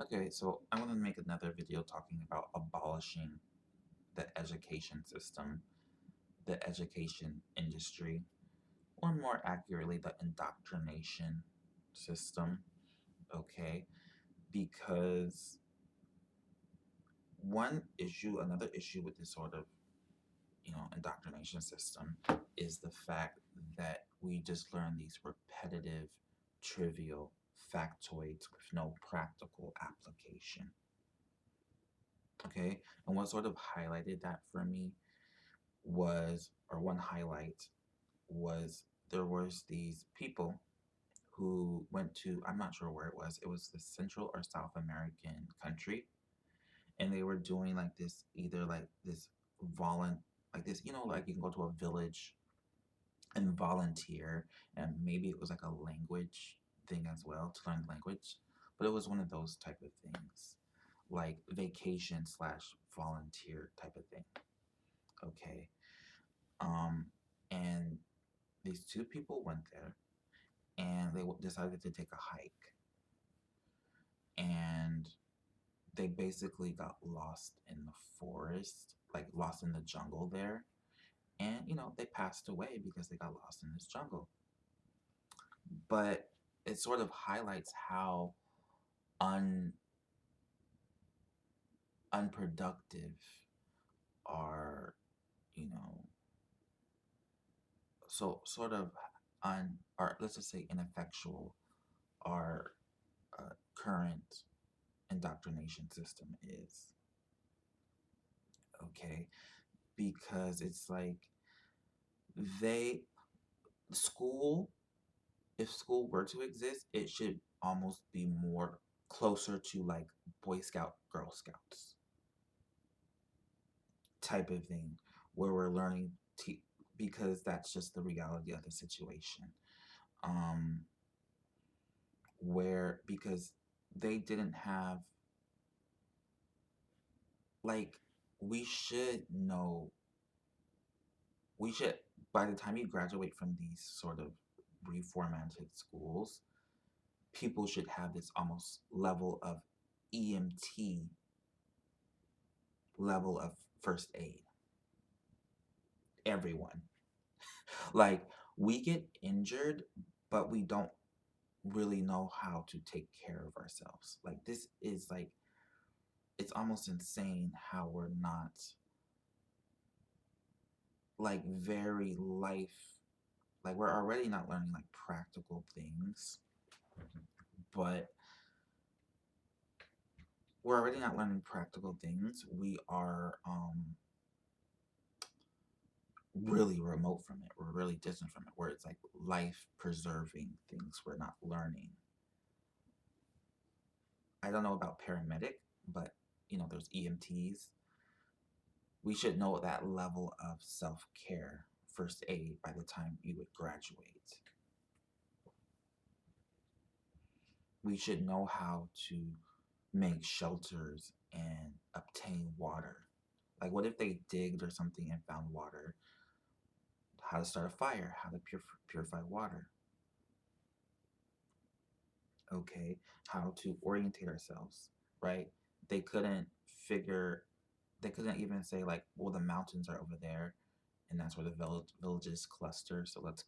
Okay, so I want to make another video talking about abolishing the education system, the education industry, or more accurately, the indoctrination system. Okay, because another issue with this sort of indoctrination system is the fact that we just learn these repetitive, trivial factoids with no practical application. Okay, and what sort of highlighted that for me was, or one highlight was, there was these people who went to, I'm not sure where it was the Central or South American country, and they were doing like this, either like this volun like this, like you can go to a village and volunteer, and maybe it was like a language thing as well, to learn language, but it was one of those type of things, like vacation slash volunteer type of thing. Okay. um and these two people went there, and they decided to take a hike, and they basically got lost in the forest, like lost in the jungle there, and they passed away because they got lost in this jungle. But it sort of highlights how un unproductive our, you know so sort of or let's just say ineffectual, our current indoctrination system is. Okay, because it's like, they school if school were to exist, it should almost be more closer to like Boy Scout, Girl Scouts type of thing, where we're learning because that's just the reality of the situation. Um, where because they didn't have, like, we should know, we should, by the time you graduate from these sort of reformatted schools, people should have this almost level of EMT, level of first aid. Everyone. Like, we get injured, but we don't really know how to take care of ourselves. Like, this is like, it's almost insane how we're not, like, very like, we're already not learning like practical things, but we're already not learning practical things. We are really remote from it. We're really distant from it, where it's like life preserving things we're not learning. I don't know about paramedic, but there's EMTs. We should know that level of self care, first aid, by the time you would graduate. We should know how to make shelters and obtain water. Like, what if they digged or something and found water? How to start a fire, how to purify water. Okay, how to orientate ourselves, right? They couldn't figure, they couldn't even say, like, well, the mountains are over there, and that's where the villages cluster, so let's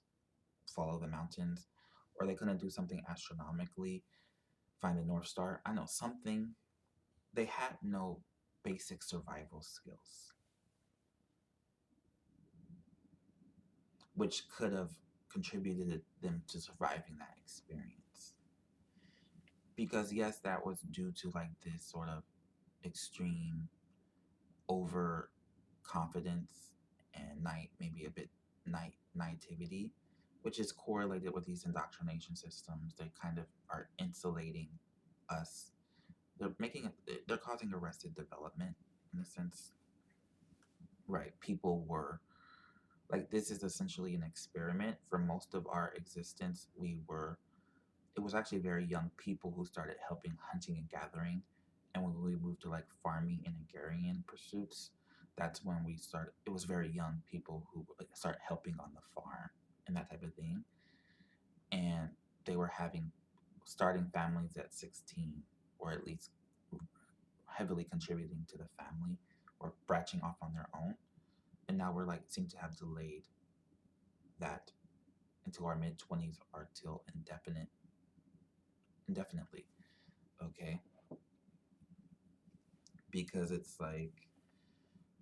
follow the mountains. Or they couldn't do something astronomically, find the North Star. I know something. They had no basic survival skills, which could have contributed them to surviving that experience. Because yes, that was due to like this sort of extreme over confidence and maybe a bit naivety, which is correlated with these indoctrination systems. They kind of are insulating us. They're causing arrested development in a sense. Right, people were like, this is essentially an experiment. For most of our existence, it was actually very young people who started helping hunting and gathering. And when we moved to like farming and agrarian pursuits, that's when we started. It was very young people who started helping on the farm and that type of thing. And they were starting families at 16 or at least heavily contributing to the family or branching off on their own. And now we're like seem to have delayed that into our mid 20s or till indefinitely. Okay, because it's like,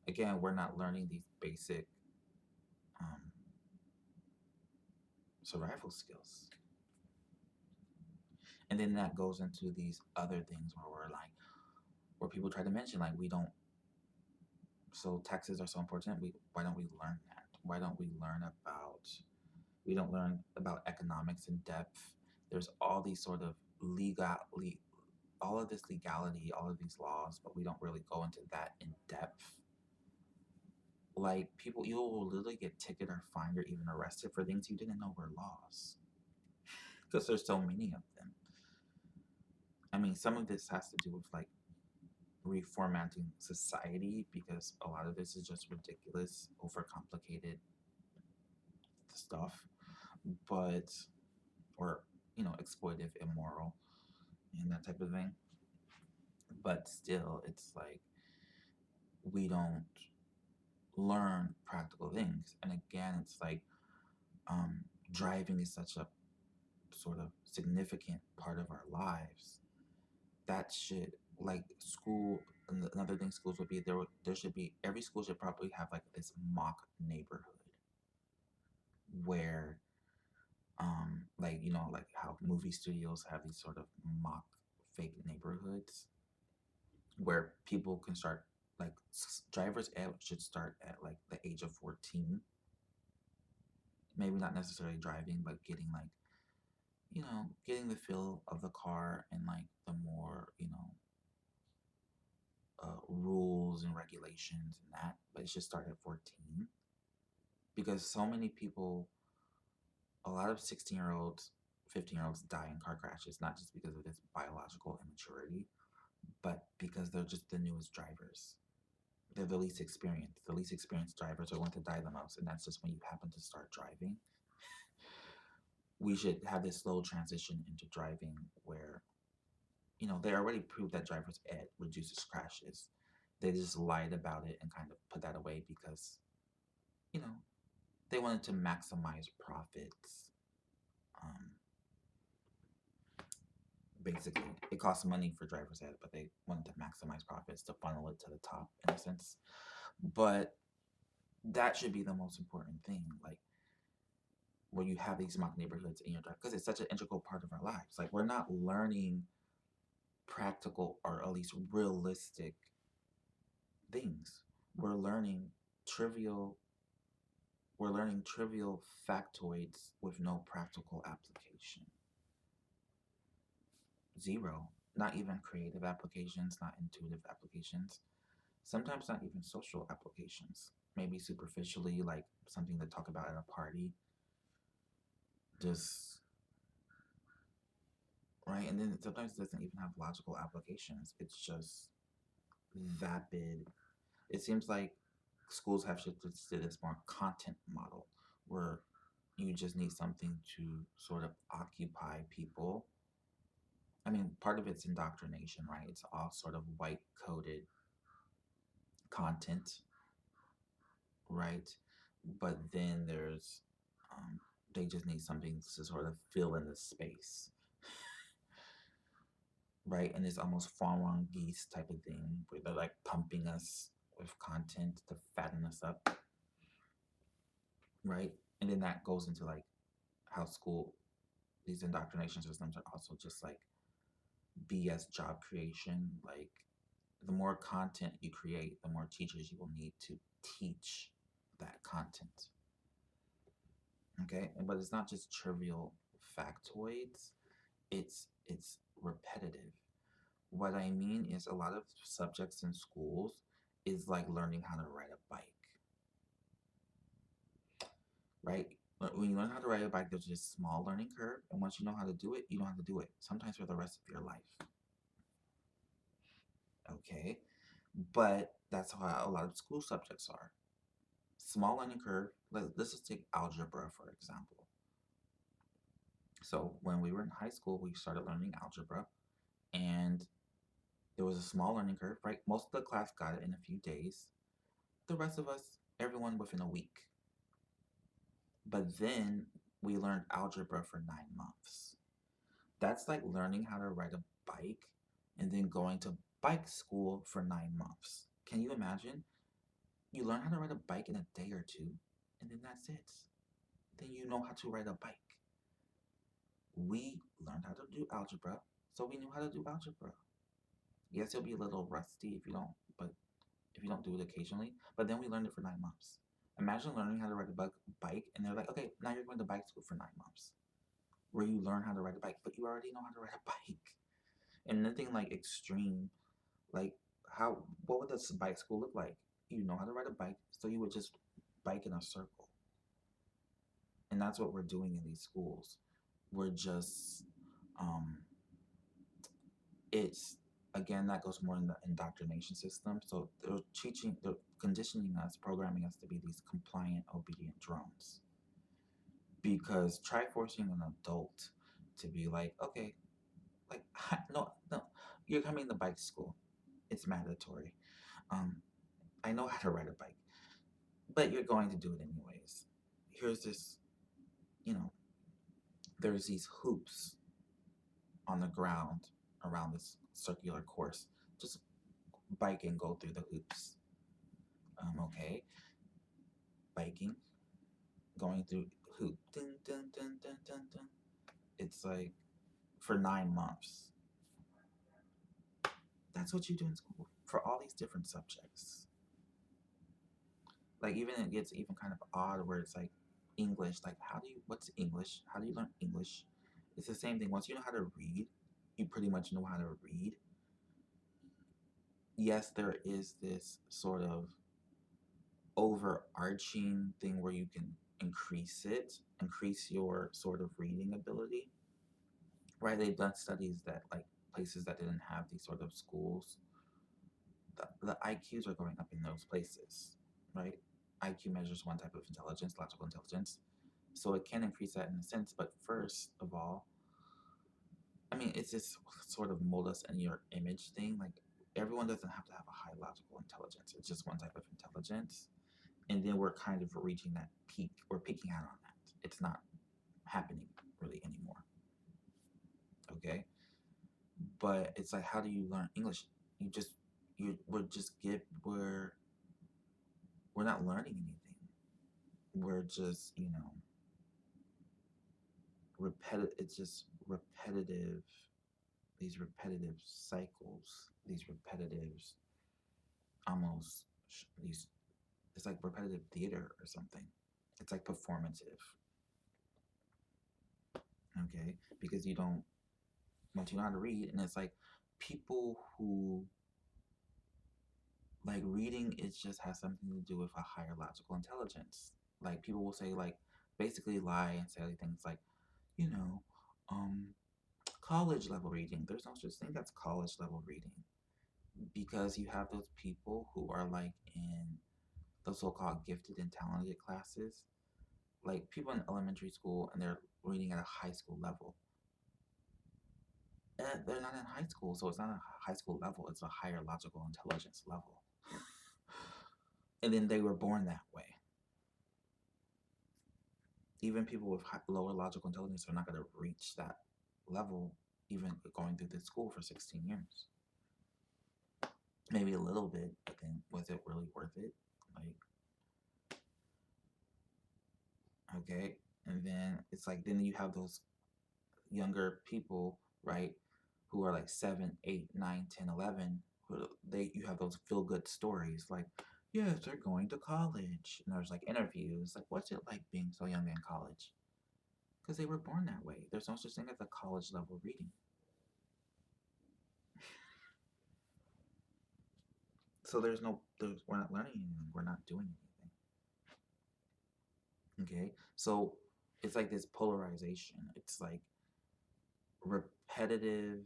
again, we're not learning these basic um, survival skills. And then that goes into these other things where we're like, where people try to mention like we don't. So taxes are so important. Why don't we learn that? Why don't we learn about? We don't learn about economics in depth. There's all these sort of all of this legality, all of these laws, but we don't really go into that in depth. Like people, you will literally get ticketed or fined or even arrested for things you didn't know were laws because there's so many of them. I mean, some of this has to do with like reformatting society because a lot of this is just ridiculous, overcomplicated stuff, but or exploitive, immoral, and that type of thing. But still, it's like we don't learn practical things. And again, it's like um, driving is such a sort of significant part of our lives. That should like school. Another thing schools would be there should be every school should probably have like this mock neighborhood where like like how movie studios have these sort of mock fake neighborhoods where people can start like drivers ed should start at like the age of 14, maybe not necessarily driving but getting like getting the feel of the car and like the more rules and regulations and that, but it should start at 14 because so many people, a lot of 16-year-olds, 15-year-olds die in car crashes, not just because of this biological immaturity, but because they're just the newest drivers. They're the least experienced. The least experienced drivers are going to die the most, and that's just when you happen to start driving. We should have this slow transition into driving where, they already proved that driver's ed reduces crashes. They just lied about it and kind of put that away because, you know, they wanted to maximize profits. Um, Basically, it costs money for driver's ed, but they wanted to maximize profits to funnel it to the top in a sense. But that should be the most important thing. Like, where you have these mock neighborhoods in your drive, because it's such an integral part of our lives. Like, we're not learning practical or at least realistic things. We're learning trivial we're learning trivial factoids with no practical application. Zero. Not even creative applications, not intuitive applications. Sometimes not even social applications. Maybe superficially, like something to talk about at a party. Just right, and then sometimes it doesn't even have logical applications. It's just vapid. It seems like schools have shifted to this more content model where you just need something to sort of occupy people. I mean, part of it's indoctrination, right? It's all sort of white coded content, right? But then they just need something to sort of fill in the space, right? And it's almost farm on geese type of thing where they're like pumping us with content to fatten us up, right? And then that goes into like how school, these indoctrination systems are also just like BS job creation. Like the more content you create, the more teachers you will need to teach that content. Okay, but it's not just trivial factoids. It's repetitive. What I mean is a lot of subjects in schools is like learning how to ride a bike, right? When you learn how to ride a bike, there's this small learning curve, and once you know how to do it, you know how to do it. Sometimes for the rest of your life. Okay, but that's how a lot of school subjects are. Small learning curve. Let's just take algebra for example. So when we were in high school, we started learning algebra, and There was a small learning curve, right? Most of the class got it in a few days. The rest of us, everyone within a week. But then we learned algebra for 9 months. That's like learning how to ride a bike and then going to bike school for 9 months. Can you imagine? You learn how to ride a bike in a day or two, and then that's it. Then you know how to ride a bike. We learned how to do algebra, so we knew how to do algebra. Yes, you'll be a little rusty if you don't do it occasionally, but then we learned it for 9 months. Imagine learning how to ride a bike, and they're like, okay, now you're going to bike school for 9 months, where you learn how to ride a bike, but you already know how to ride a bike. And nothing like extreme, like what would this bike school look like? You know how to ride a bike, so you would just bike in a circle. And that's what we're doing in these schools. We're just, um, it's again that goes more in the indoctrination system. So they're conditioning us, programming us to be these compliant, obedient drones. Because try forcing an adult to be like, okay, like no, no, you're coming to bike school. It's mandatory. Um, I know how to ride a bike, but you're going to do it anyways. Here's this, you know, there's these hoops on the ground around this circular course. Just bike and go through the hoops. Okay, biking, going through hoop. Dun, dun, dun, dun, dun, dun. It's like for 9 months. That's what you do in school for all these different subjects. Like even it gets even kind of odd where it's like English. Like what's English? How do you learn English? It's the same thing. Once you know how to read, you pretty much know how to read. Yes, there is this sort of overarching thing where you can increase your sort of reading ability. Right? They've done studies that like places that didn't have these sort of schools, the IQs are going up in those places, right? IQ measures one type of intelligence, logical intelligence. So it can increase that in a sense. But first of all, I mean, it's this sort of mold us in your image thing. Like everyone doesn't have to have a high logical intelligence. It's just one type of intelligence. And then we're kind of reaching that peak. We're peaking out on that. It's not happening really anymore. Okay. But it's like, how do you learn English? You just, we're not learning anything. We're just, repetitive. It's just repetitive, these repetitive cycles, these repetitive, almost, these, it's like repetitive theater or something. It's like performative, okay? Because you don't, once you know how to read, and it's like people who, like reading, it just has something to do with a higher logical intelligence. Like people will say, like, basically lie and say things like, you know, um, college level reading. There's no such thing that's college level reading because you have those people who are like in the so-called gifted and talented classes, like people in elementary school and they're reading at a high school level. And they're not in high school, so it's not a high school level, it's a higher logical intelligence level. And then they were born that way. Even people with lower logical intelligence are not going to reach that level, even going through this school for 16 years. Maybe a little bit, but then was it really worth it? Like, okay. And then it's like, then you have those younger people, right, who are like 7, 8, 9, 10, 11. You have those feel good stories like, yes, they're going to college. And there's like interviews, like, what's it like being so young in college? Because they were born that way. There's no such thing as a college level reading. So we're not learning anything. We're not doing anything. Okay. So it's like this polarization. It's like repetitive,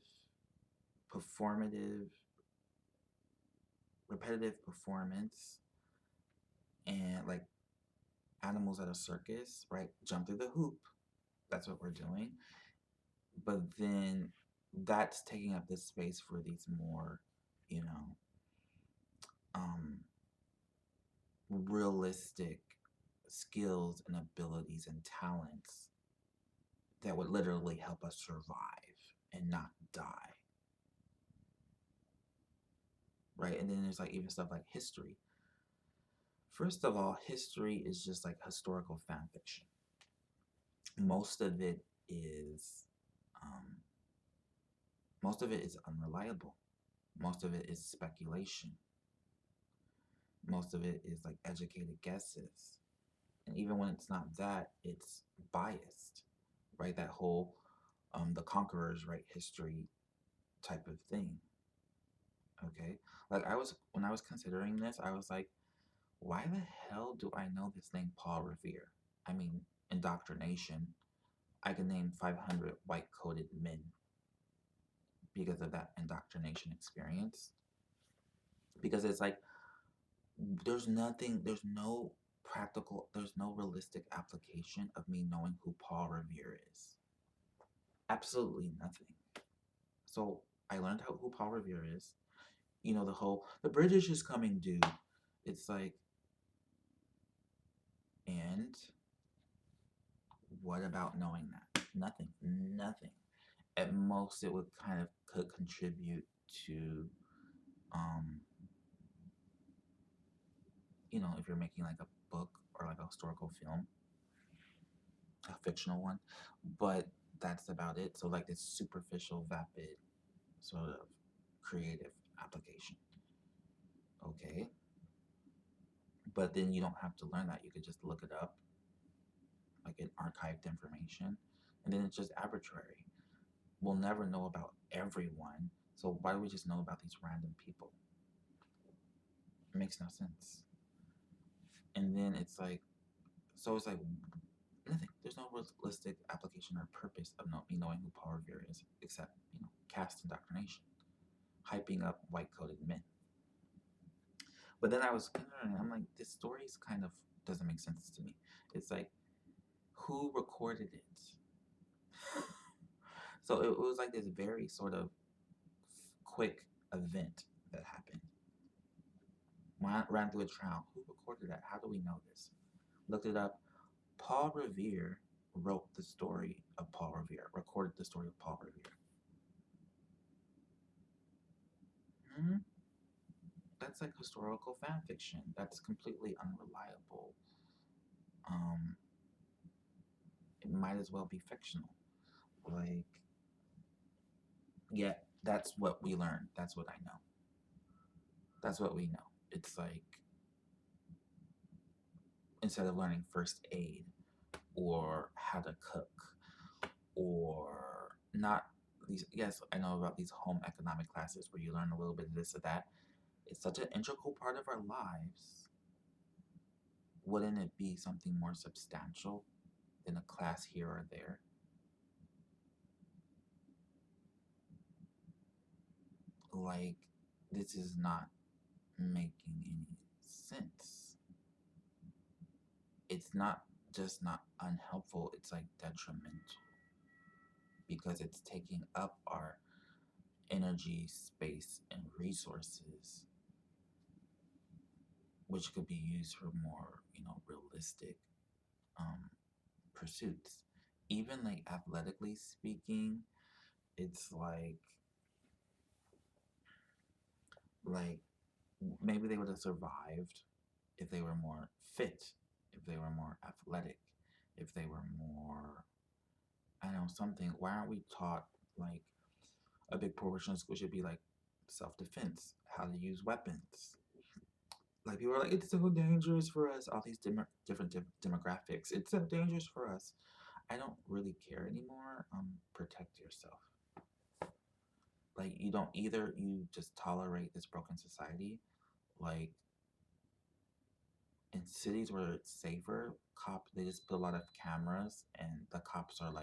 performative, repetitive performance, and like animals at a circus, right? Jump through the hoop. That's what we're doing. But then that's taking up this space for these more you know, um, realistic skills and abilities and talents that would literally help us survive and not die, right? And then there's like even stuff like history. First of all, history is just like historical fan fiction. Most of it is, um, most of it is unreliable. Most of it is speculation. Most of it is like educated guesses. And even when it's not that, it's biased, right? That whole the conquerors write history type of thing. Okay. Like when I was considering this, I was like, why the hell do I know this name Paul Revere? I mean, indoctrination. I can name 500 white coated men because of that indoctrination experience. Because it's like, there's no realistic application of me knowing who Paul Revere is. Absolutely nothing. So I learned who Paul Revere is. You know, the British is coming due. It's like, and what about knowing that? Nothing. Nothing. At most, it would could contribute to, um, if you're making like a book or like a historical film, a fictional one, but that's about it. So like this superficial, vapid sort of creative application. Okay. But then you don't have to learn that. You could just look it up, like in archived information, and then it's just arbitrary. We'll never know about everyone. So why do we just know about these random people? It makes no sense. And then it's like, so it's like nothing. There's no realistic application or purpose of me knowing who Paul Revere is, except caste indoctrination, hyping up white coated men. But then I was considering, I'm like, this story's kind of doesn't make sense to me. It's like, who recorded it? So it was like this very sort of quick event that happened. Ran through a trial. Who recorded that? How do we know this? Looked it up. Paul Revere wrote the story of Paul Revere, recorded the story of Paul Revere. Hmm? That's like historical fan fiction. That's completely unreliable. Um, it might as well be fictional. Like, yeah, that's what we learned. That's what I know. That's what we know. It's like, instead of learning first aid or how to cook or not these, yes, I know about these home economic classes where you learn a little bit of this or that. It's such an integral part of our lives. Wouldn't it be something more substantial than a class here or there? Like, this is not making any sense. It's not just not unhelpful, it's like detrimental because it's taking up our energy, space, and resources, which could be used for more, realistic um, pursuits. Even like athletically speaking, it's like maybe they would have survived if they were more fit, if they were more athletic, if they were more, I don't know, something. Why aren't we taught like a big portion of school should be like self-defense, how to use weapons? Like people are like, it's so dangerous for us. All these different demographics. It's so dangerous for us. I don't really care anymore. Protect yourself. Like you don't either. You just tolerate this broken society. Like in cities where it's safer, they just put a lot of cameras, and the cops don't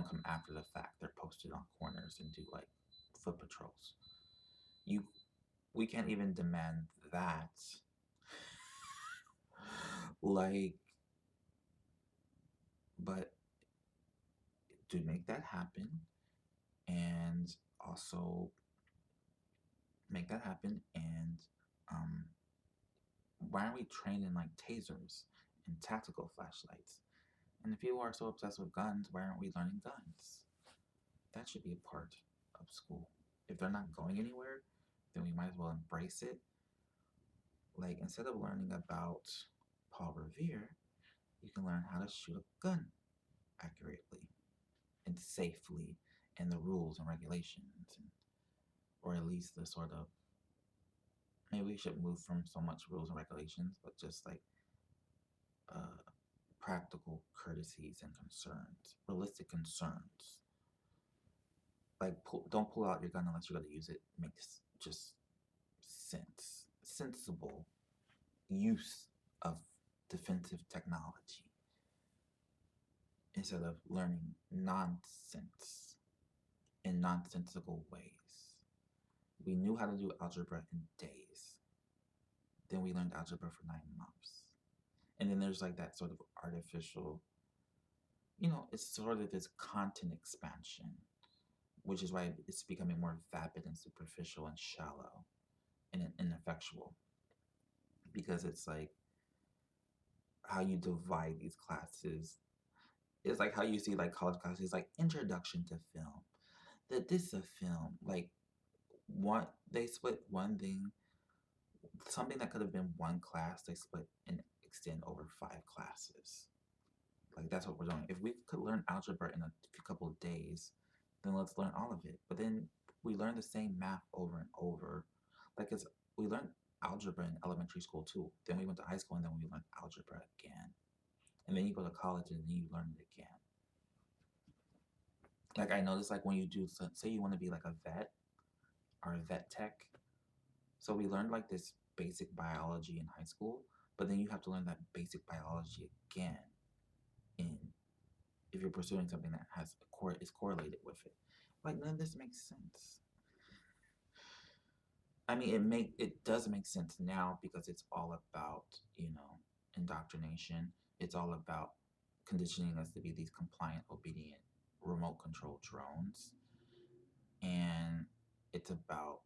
come after the fact. They're posted on corners and do like foot patrols. You We can't even demand that. Like, but to make that happen, and also make that happen. And um, why aren't we trained in like tasers and tactical flashlights? And if people are so obsessed with guns, why aren't we learning guns? That should be a part of school. If they're not going anywhere, then we might as well embrace it. Like, instead of learning about Paul Revere, you can learn how to shoot a gun accurately and safely, and the rules and regulations, and, or at least the sort of, maybe we should move from so much rules and regulations, but just like uh, practical courtesies and concerns, realistic concerns. Like, don't pull out your gun unless you're going to use it. Makes just sense. Sensible use of defensive technology instead of learning nonsense in nonsensical ways. We knew how to do algebra in days. Then we learned algebra for 9 months. And then there's like that sort of artificial, it's sort of this content expansion, which is why it's becoming more vapid and superficial and shallow and ineffectual. Because it's like how you divide these classes. It's like how you see like college classes, like introduction to film. This is a film. Like, one, they split one thing, something that could have been one class, they split and extend over 5 classes. Like, that's what we're doing. If we could learn algebra in a couple of days, then let's learn all of it. But then we learn the same math over and over. Like, we learned algebra in elementary school too. Then we went to high school, and then we learned algebra again. And then you go to college, and then you learn it again. Like, I noticed, like, when you do, say you want to be like a vet or a vet tech. So we learned like this basic biology in high school, but then you have to learn that basic biology again in, if you're pursuing something that is correlated with it. Like, none of this makes sense. I mean, it does make sense now because it's all about, indoctrination. It's all about conditioning us to be these compliant, obedient, remote control drones. And it's about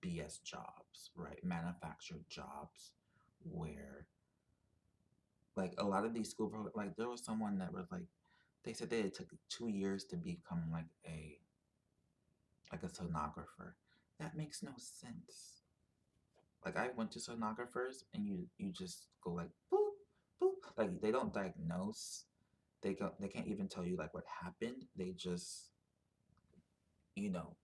BS jobs, right? Manufactured jobs where, like, a lot of these school programs, like, there was someone that was like, they said that it took 2 years to become like a sonographer. That makes no sense. Like, I went to sonographers, and you just go like boop boop. Like, they don't diagnose. They can't even tell you like what happened. They just, you know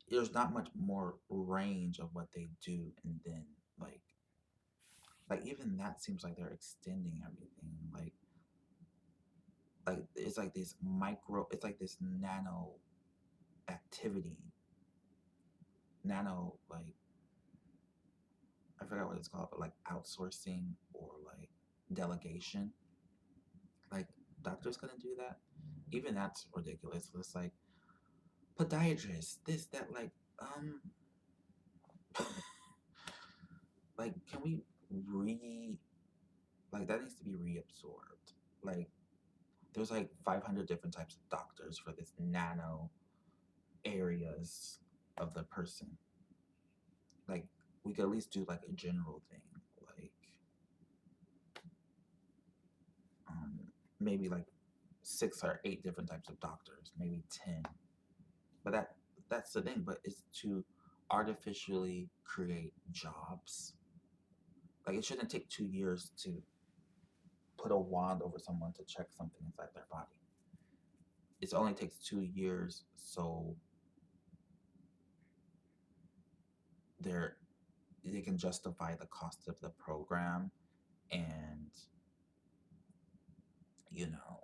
there's not much more range of what they do, and then like even that seems like they're extending everything. Like it's like this micro. It's like this nano activity. Nano, like, I forgot what it's called, but like outsourcing or like delegation. Like, doctors couldn't do that. Even that's ridiculous. It's like podiatrists, this, that, like, can we re like, that needs to be reabsorbed. Like, there's like 500 different types of doctors for this nano areas of the person. Like, we could at least do like a general thing, like, um, maybe like 6 or 8 different types of doctors, maybe 10. But that's the thing. But it's to artificially create jobs. Like, it shouldn't take 2 years to put a wand over someone to check something inside their body. It only takes 2 years, so they're they can justify the cost of the program, and you know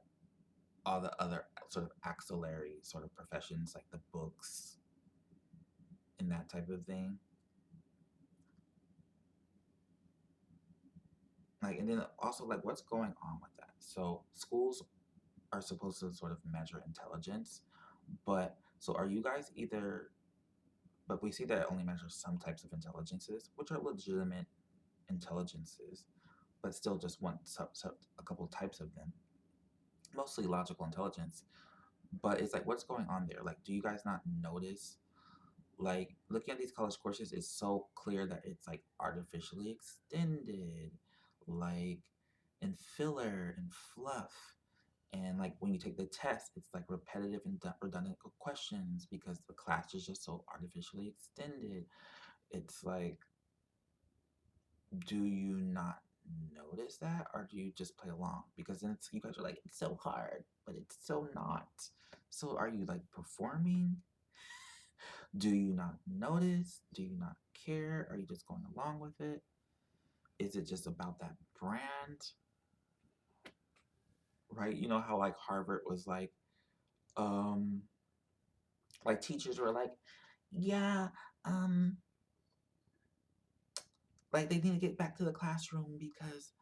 all the other sort of axillary sort of professions, like the books and that type of thing. Like, and then also, like, what's going on with that? So schools are supposed to sort of measure intelligence, but so are you guys either? But we see that it only measures some types of intelligences, which are legitimate intelligences, but still just one a couple types of them, mostly logical intelligence. But it's like, what's going on there? Like, do you guys not notice Like looking at these college courses is so clear that it's like artificially extended, like and filler and fluff. And like when you take the test, it's like repetitive and redundant questions because the class is just so artificially extended. It's like, do you not notice that, or do you just play along? Because then it's, you guys are like, it's so hard, but it's so not. So are you like performing? Do you not notice? Do you not care? Are you just going along with it? Is it just about that brand? Right? You know how like Harvard was um, like teachers were like, yeah, um, like they need to get back to the classroom because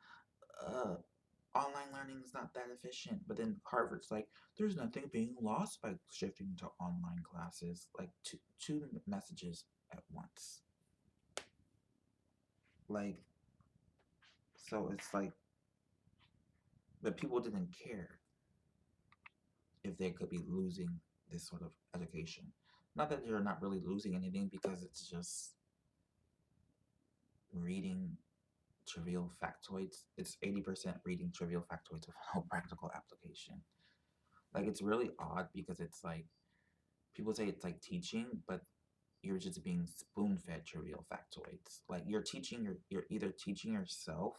uh, online learning is not that efficient. But then Harvard's like, there's nothing being lost by shifting to online classes. Like two messages at once. Like, so it's like, but people didn't care if they could be losing this sort of education. Not that you're not really losing anything because it's just reading trivial factoids. It's 80% reading trivial factoids with no practical application. Like it's really odd because it's like people say it's like teaching, but you're just being spoon fed trivial factoids. Like you're either teaching yourself.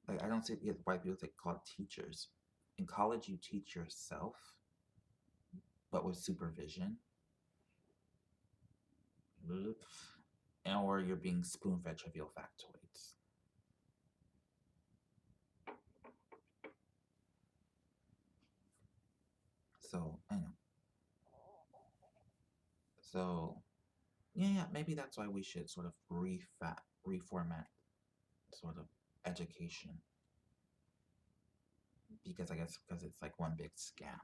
Like I don't see why people say called teachers. In college you teach yourself, but with supervision. And or you're being spoon fed trivial factoids. So I know. So yeah, maybe that's why we should sort of reformat sort of education because I guess because it's like one big scam.